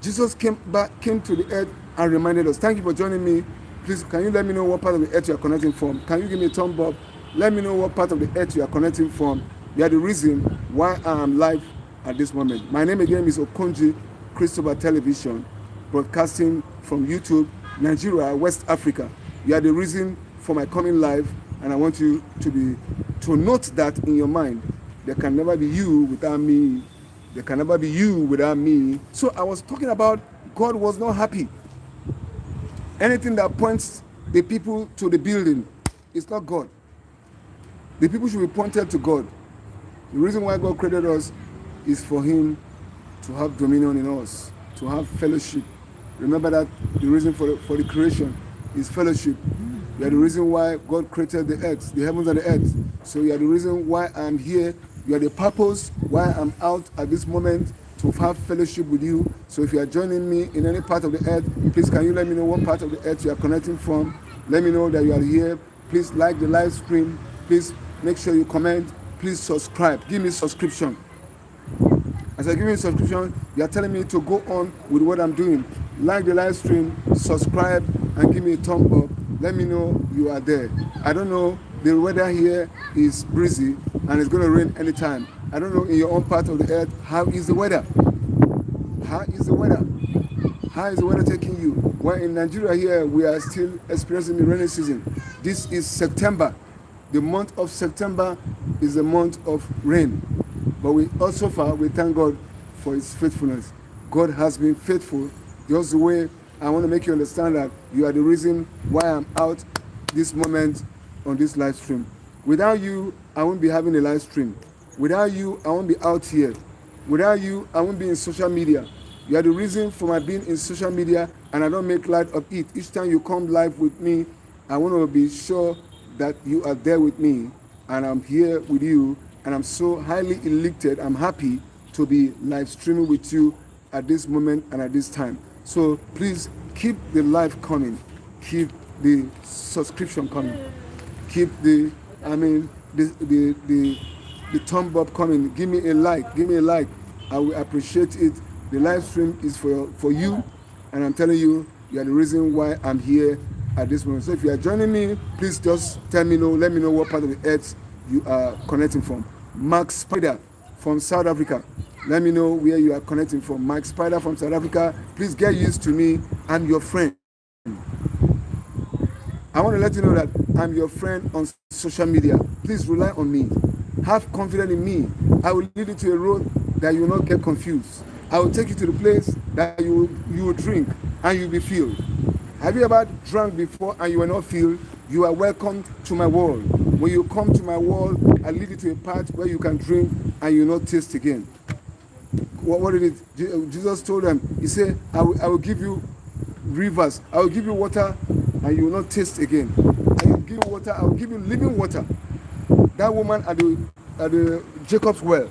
Jesus came to the earth and reminded us. Thank you for joining me. Please, can you let me know what part of the earth you are connecting from? Can you give me a thumb up? Let me know what part of the earth you are connecting from. You are the reason why I am live at this moment. My name again is Okonji Christopher Television, broadcasting from YouTube, Nigeria, West Africa. You are the reason for my coming live, and I want you to note that in your mind. There can never be you without me. There can never be you without me. So I was talking about God was not happy. Anything that points the people to the building is not God. The people should be pointed to God. The reason why God created us is for him to have dominion in us, to have fellowship. Remember that the reason for the creation is fellowship. You are the reason why God created the earth, the heavens and the earth. So you are the reason why I'm here. You are the purpose why I'm out at this moment, to have fellowship with you. So if you are joining me in any part of the earth, please can you let me know what part of the earth you are connecting from. Let me know that you are here. Please like the live stream. Please make sure you comment. Please subscribe. Give me subscription. As I give you a subscription, you are telling me to go on with what I'm doing. Like the live stream, subscribe, and give me a thumb up. Let me know you are there. I don't know, the weather here is breezy and it's going to rain anytime. I don't know in your own part of the earth, how is the weather? How is the weather? How is the weather taking you? Well, in Nigeria here, we are still experiencing the rainy season. This is September. The month of September is the month of rain. But we also far, we thank God for his faithfulness. God has been faithful. Just the way I want to make you understand that you are the reason why I'm out this moment on this live stream. Without you, I won't be having a live stream. Without you, I won't be out here. Without you, I won't be in social media. You are the reason for my being in social media, and I don't make light of it. Each time you come live with me, I want to be sure that you are there with me, and I'm here with you, and I'm so highly elated. I'm happy to be live streaming with you at this moment and at this time. So please keep the live coming. Keep the subscription coming. Keep the thumb up coming. Give me a like. Give me a like. I will appreciate it. The live stream is for you, and I'm telling you, you are the reason why I'm here at this moment. So if you are joining me, please just tell me let me know what part of the earth you are connecting from. Mark Spider from South Africa. Let me know where you are connecting from. Mark Spider from South Africa. Please get used to me. I'm your friend. I want to let you know that I'm your friend on social media. Please rely on me. Have confidence in me. I will lead you to a road that you will not get confused. I will take you to the place that you will drink and you will be filled. Have you ever drunk before and you were not filled? You are welcome to my world. When you come to my world, I lead you to a part where you can drink and you will not taste again. What did it? Jesus told them, he said, I will give you rivers. I will give you water and you will not taste again. I will give you water. I will give you living water. That woman at the Jacob's well,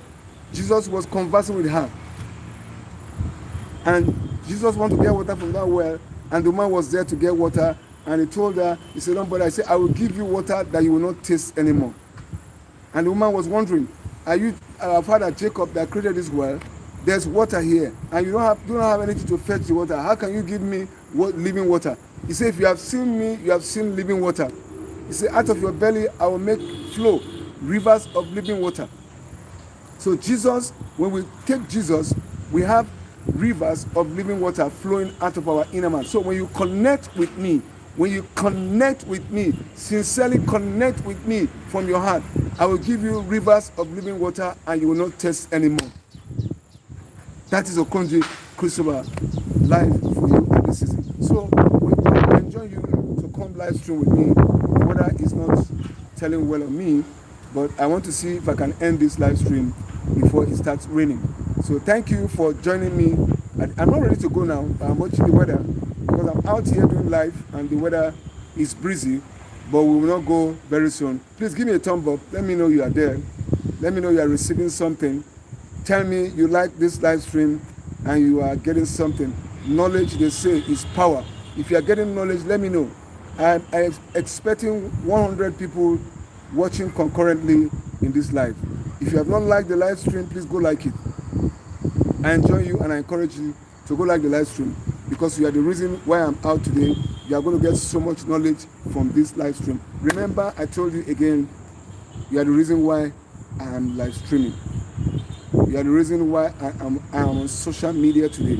Jesus was conversing with her. And Jesus wanted to get water from that well, and the man was there to get water, and he told her, he said, don't bother. I said, I will give you water that you will not taste anymore. And the woman was wondering, are you our father Jacob that created this well? There's water here, and you don't have anything to fetch the water. How can you give me living water? He said, if you have seen me, you have seen living water. He said, out of your belly, I will make flow rivers of living water. So Jesus, when we take Jesus, we have rivers of living water flowing out of our inner man. So when you connect with me, sincerely connect with me from your heart, I will give you rivers of living water and you will not thirst anymore. That is Okonji Christopher live for you in this season. So I enjoy you to come live stream with me. The weather is not telling well on me, but I want to see if I can end this live stream before it starts raining. So thank you for joining me. I'm not ready to go now, but I'm watching the weather because I'm out here doing live and the weather is breezy, but we will not go very soon. Please give me a thumb up. Let me know you are there. Let me know you are receiving something. Tell me you like this live stream and you are getting something. Knowledge, they say, is power. If you are getting knowledge, let me know. I'm expecting 100 people watching concurrently in this live. If you have not liked the live stream, please go like it. I enjoy you and I encourage you to go like the live stream because you are the reason why I'm out today. You are going to get so much knowledge from this live stream. Remember, I told you again, you are the reason why I am live streaming. You are the reason why I am on social media today.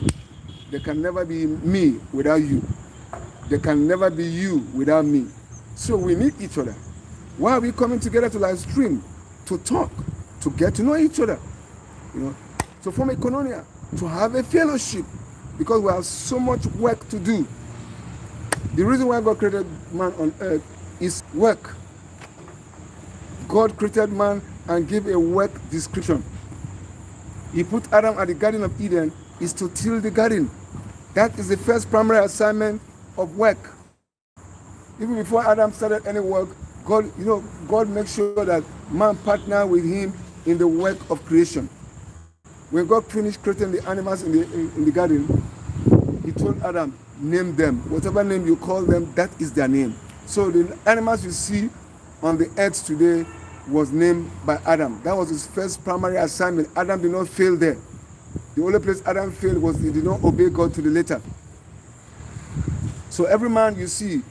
There can never be me without you. There can never be you without me. So we need each other. Why are we coming together to live stream? To talk, to get to know each other. To form a koinonia, to have a fellowship, because we have so much work to do. The reason why God created man on earth is work. God created man and gave a work description. He put Adam at the Garden of Eden is to till the garden. That is the first primary assignment of work. Even before Adam started any work, God makes sure that man partner with him in the work of creation. When God finished creating the animals in the garden, he told Adam, name them. Whatever name you call them, that is their name. So the animals you see on the earth today was named by Adam. That was his first primary assignment. Adam did not fail there. The only place Adam failed was he did not obey God to the letter. So every man you see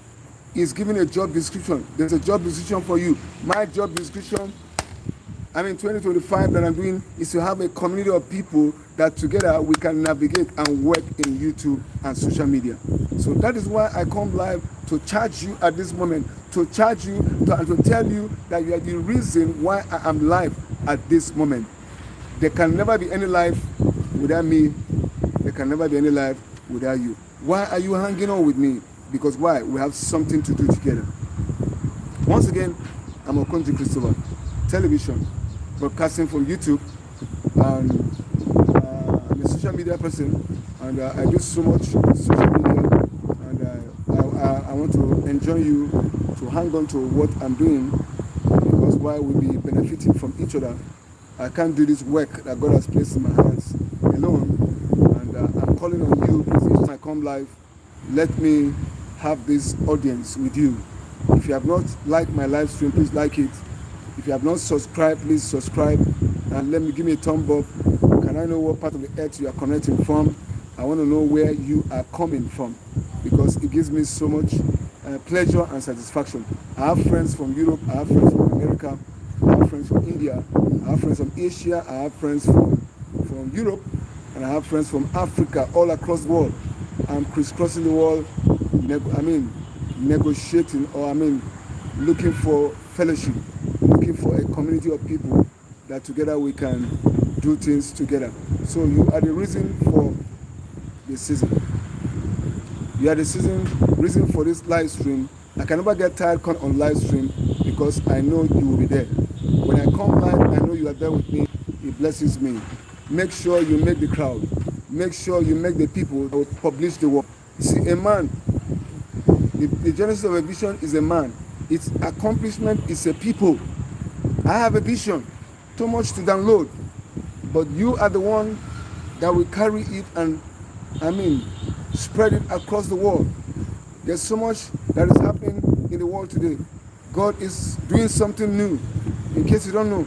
is given a job description. There's a job description for you. My job description, 2025 that I'm doing is to have a community of people that together we can navigate and work in YouTube and social media. So that is why I come live to charge you at this moment, to charge you and to tell you that you are the reason why I am live at this moment. There can never be any life without me. There can never be any life without you. Why are you hanging on with me? Because why? We have something to do together. Once again, I'm Okonji Christopher, television, broadcasting from YouTube, and I'm a social media person, and I do so much on social media, and I want to enjoy you to hang on to what I'm doing, because why we'll be benefiting from each other. I can't do this work that God has placed in my hands alone, and I'm calling on you, please, each time I come live, let me have this audience with you. If you have not liked my live stream, please like it. If you have not subscribed, please subscribe and give me a thumb up. Can I know what part of the earth you are connecting from? I want to know where you are coming from, because it gives me so much pleasure and satisfaction. I have friends from Europe, I have friends from America, I have friends from India, I have friends from Asia, I have friends from Europe, and I have friends from Africa, all across the world. I'm crisscrossing the world, negotiating, or looking for fellowship, looking for a community of people that together we can do things together. So you are the reason for the season. You are the reason for this live stream. I can never get tired on live stream because I know you will be there. When I come live, I know you are there with me. It blesses me. Make sure you make the crowd. Make sure you make the people that will publish the work. You see, a man, the genesis of a vision is a man. Its accomplishment is a people. I have a vision, too much to download, but you are the one that will carry it and spread it across the world. There's so much that is happening in the world today. God is doing something new. In case you don't know,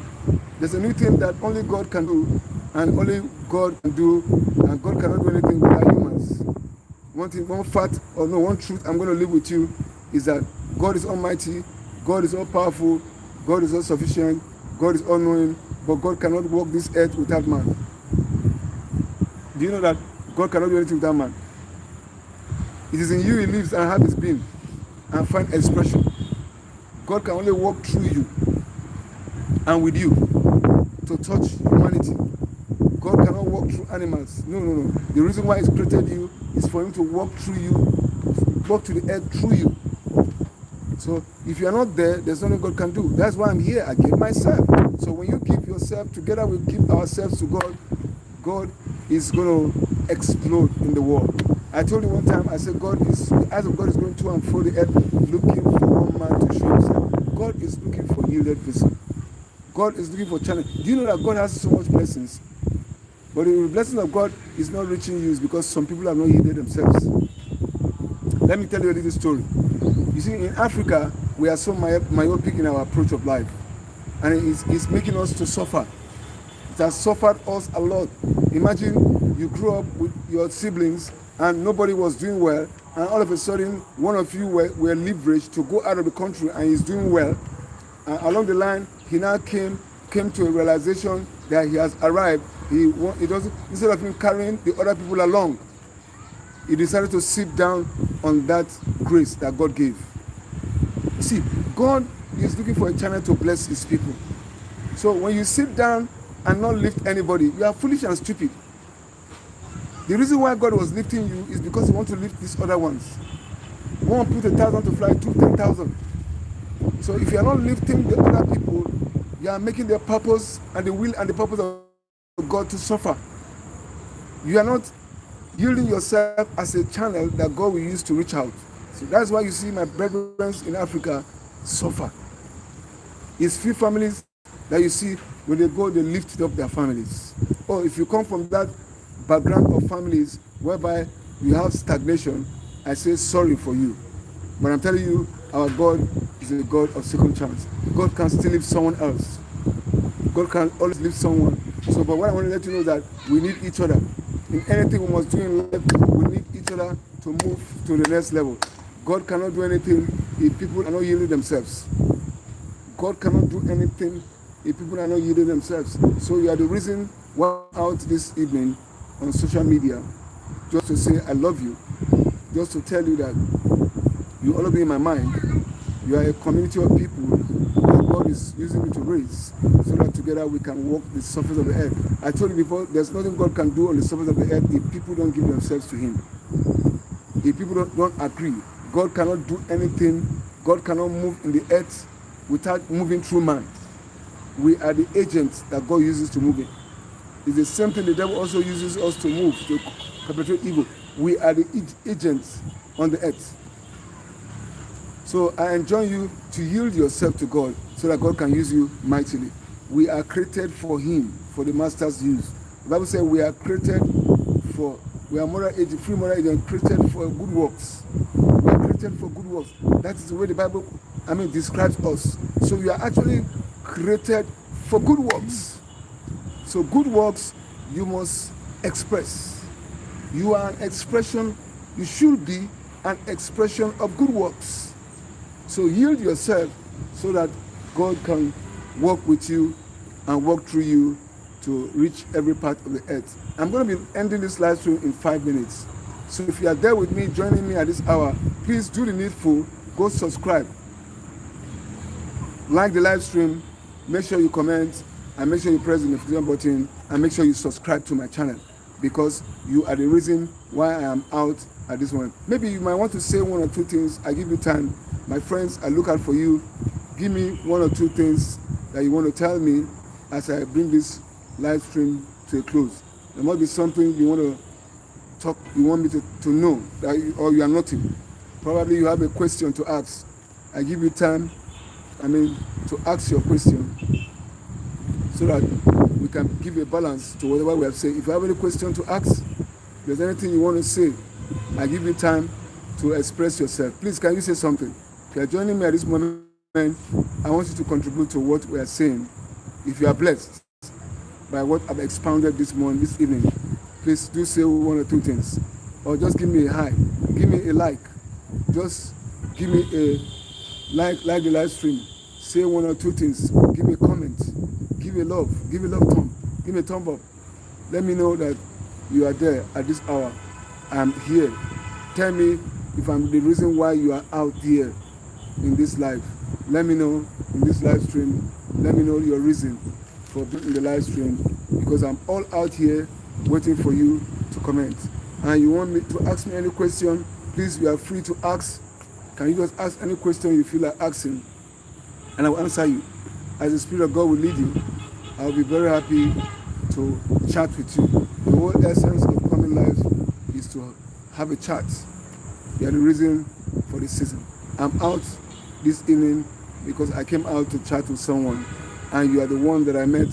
there's a new thing that only God can do, and only God can do, and God cannot do anything without humans. One truth I'm going to leave with you is that God is almighty, God is all powerful, God is all sufficient, God is all knowing, but God cannot walk this earth without man. Do you know that God cannot do anything without man? It is in you he lives and have his being and find expression. God can only walk through you and with you to touch humanity. God cannot walk through animals. No. The reason why he's created you is for him to walk through you, walk to the earth through you. So if you are not there, there's nothing God can do. That's why I'm here. I give myself. So when you give yourself, together we give ourselves to God, God is going to explode in the world. I told you one time, I said, the eyes of God is going to and fro the earth, looking for one man to show himself. God is looking for yielded vessels. God is looking for channel. Do you know that God has so much blessings? But the blessing of God is not reaching you because some people have not yielded themselves. Let me tell you a little story. You see, in Africa, we are so myopic in our approach of life. And it's making us to suffer. It has suffered us a lot. Imagine you grew up with your siblings and nobody was doing well, and all of a sudden, one of you were leveraged to go out of the country and he's doing well. And along the line, he now came to a realization that he has arrived. He doesn't, instead of him carrying the other people along, he decided to sit down on that grace that God gave. You see, God is looking for a channel to bless his people. So when you sit down and not lift anybody, you are foolish and stupid. The reason why God was lifting you is because he wants to lift these other ones. One put 1,000 to fly, 10,000. So if you are not lifting the other people, you are making their purpose and the will and the purpose of God to suffer. You are not yielding yourself as a channel that God will use to reach out. So that's why you see my brethren in Africa suffer. It's few families that you see when they go, they lift up their families. Or if you come from that background of families whereby you have stagnation, I say sorry for you. But I'm telling you, our God is a God of second chance. God can still lift someone else. God can always lift someone. So, but what I want to let you know is that we need each other. In anything we must do in life, we need each other to move to the next level. God cannot do anything if people are not yielding themselves. God cannot do anything if people are not yielding themselves. So you are the reason why I'm out this evening on social media, just to say I love you, just to tell you that you all be in my mind. You are a community of people that God is using me to raise, so that together we can walk the surface of the earth. I told you before, there's nothing God can do on the surface of the earth if people don't give themselves to him. If people don't agree, God cannot do anything. God cannot move in the earth without moving through man. We are the agents that God uses to move it. It's the same thing the devil also uses us to move, to perpetrate evil. We are the agents on the earth. So I enjoin you to yield yourself to God so that God can use you mightily. We are created for him, for the master's use. The Bible says we are created for, we are moral agents, free moral agents, created for good works. We are created created for good works. That is the way the Bible, describes us. So you are actually created for good works. So good works you must express. You are an expression, you should be an expression of good works. So yield yourself so that God can work with you and work through you to reach every part of the earth. I'm going to be ending this live stream in 5 minutes. So if you are there with me, joining me at this hour, please do the needful. Go subscribe. Like the live stream. Make sure you comment and make sure you press the notification button and make sure you subscribe to my channel, because you are the reason why I am out at this moment. Maybe you might want to say one or two things. I give you time. My friends, I look out for you. Give me one or two things that you want to tell me as I bring this live stream to a close. There must be something you want to talk, you want me to know, that or you are nothing. Probably you have a question to ask. I give you time, to ask your question so that we can give a balance to whatever we have said. If you have any question to ask, if there's anything you want to say, I give you time to express yourself. Please, can you say something? If you are joining me at this moment, I want you to contribute to what we are saying. If you are blessed by what I've expounded this morning, this evening, please do say one or two things. Or just give me a hi. Give me a like. Just give me a like the live stream. Say one or two things. Give me a comment. Give a love. Give a love thumb. Give me a thumb up. Let me know that you are there at this hour. I'm here. Tell me if I'm the reason why you are out here in this life. Let me know in this live stream. Let me know your reason for being in the live stream, because I'm all out here waiting for you to comment. And you want me to ask me any question, please, you are free to ask. Can you just ask any question you feel like asking, and I will answer you. As the Spirit of God will lead you, I'll be very happy to chat with you. The whole essence of coming live is to have a chat. You are the reason for this season. I'm out this evening because I came out to chat with someone, and you are the one that I met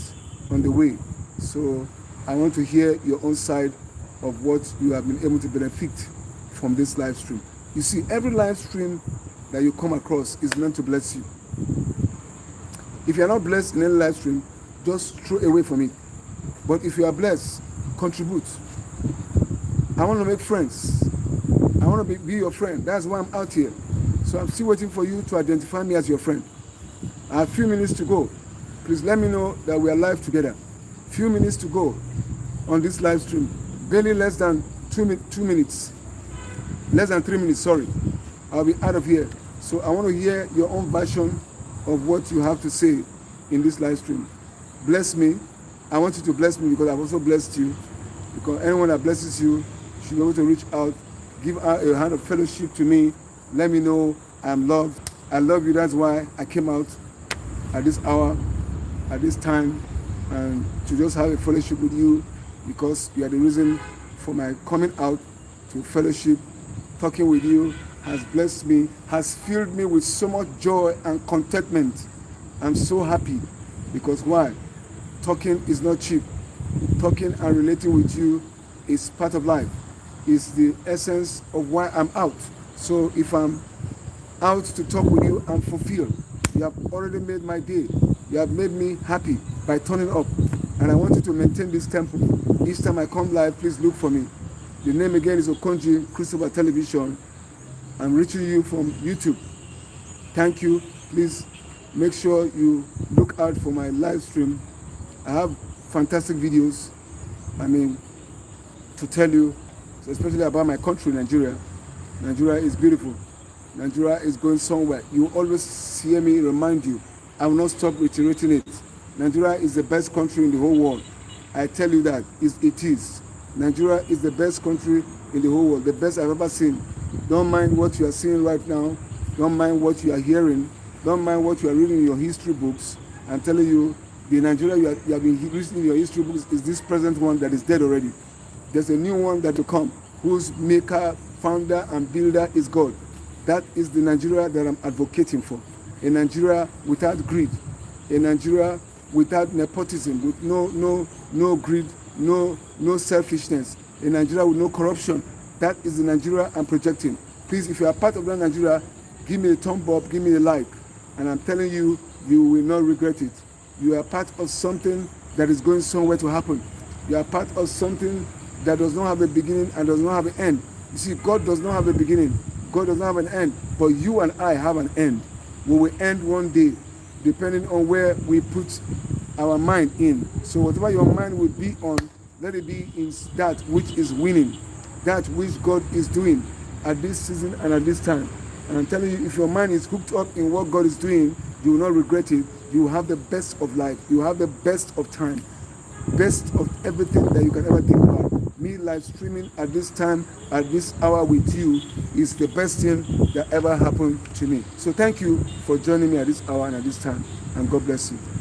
on the way. So I want to hear your own side of what you have been able to benefit from this live stream. You see, every live stream that you come across is meant to bless you. If you are not blessed in any live stream, just throw away from it. But if you are blessed, contribute. I want to make friends. I want to be your friend. That's why I'm out here. So I'm still waiting for you to identify me as your friend. I have a few minutes to go. Please let me know that we are live together. Few minutes to go on this live stream. Barely less than 2 minutes. Less than 3 minutes, sorry. I'll be out of here. So I want to hear your own version of what you have to say in this live stream. Bless me. I want you to bless me because I've also blessed you. Because anyone that blesses you should be able to reach out, give out a hand of fellowship to me. Let me know I'm loved. I love you. That's why I came out at this hour, at this time, and to just have a fellowship with you, because you are the reason for my coming out to fellowship. Talking with you has blessed me, has filled me with so much joy and contentment. I'm so happy because why? Talking is not cheap. Talking and relating with you is part of life. It's the essence of why I'm out. So if I'm out to talk with you, I'm fulfilled. You have already made my day. You have made me happy by turning up. And I want you to maintain this tempo. Each time I come live, please look for me. The name again is Okonji Christopher Television. I'm reaching you from YouTube. Thank you. Please make sure you look out for my live stream. I have fantastic videos, to tell you, especially about my country, Nigeria. Nigeria is beautiful. Nigeria is going somewhere. You always hear me remind you. I will not stop reiterating it. Nigeria is the best country in the whole world. I tell you that. It is. Nigeria is the best country in the whole world, the best I've ever seen. Don't mind what you are seeing right now. Don't mind what you are hearing. Don't mind what you are reading in your history books. I'm telling you, the Nigeria you have been reading in your history books is this present one that is dead already. There's a new one that will come, whose maker, founder, and builder is God. That is the Nigeria that I'm advocating for. A Nigeria without greed. A Nigeria without nepotism, with no greed, no selfishness. A Nigeria with no corruption. That is the Nigeria I'm projecting. Please, if you are part of that Nigeria, give me a thumb up, give me a like. And I'm telling you, you will not regret it. You are part of something that is going somewhere to happen. You are part of something that does not have a beginning and does not have an end. You see, God does not have a beginning. God does not have an end. But you and I have an end. We will end one day, depending on where we put our mind in. So whatever your mind will be on, let it be in that which is winning, that which God is doing at this season and at this time. And I'm telling you, if your mind is hooked up in what God is doing, you will not regret it. You will have the best of life. You will have the best of time, best of everything that you can ever think about. Me live streaming at this time, at this hour with you is the best thing that ever happened to me. So thank you for joining me at this hour and at this time, and God bless you.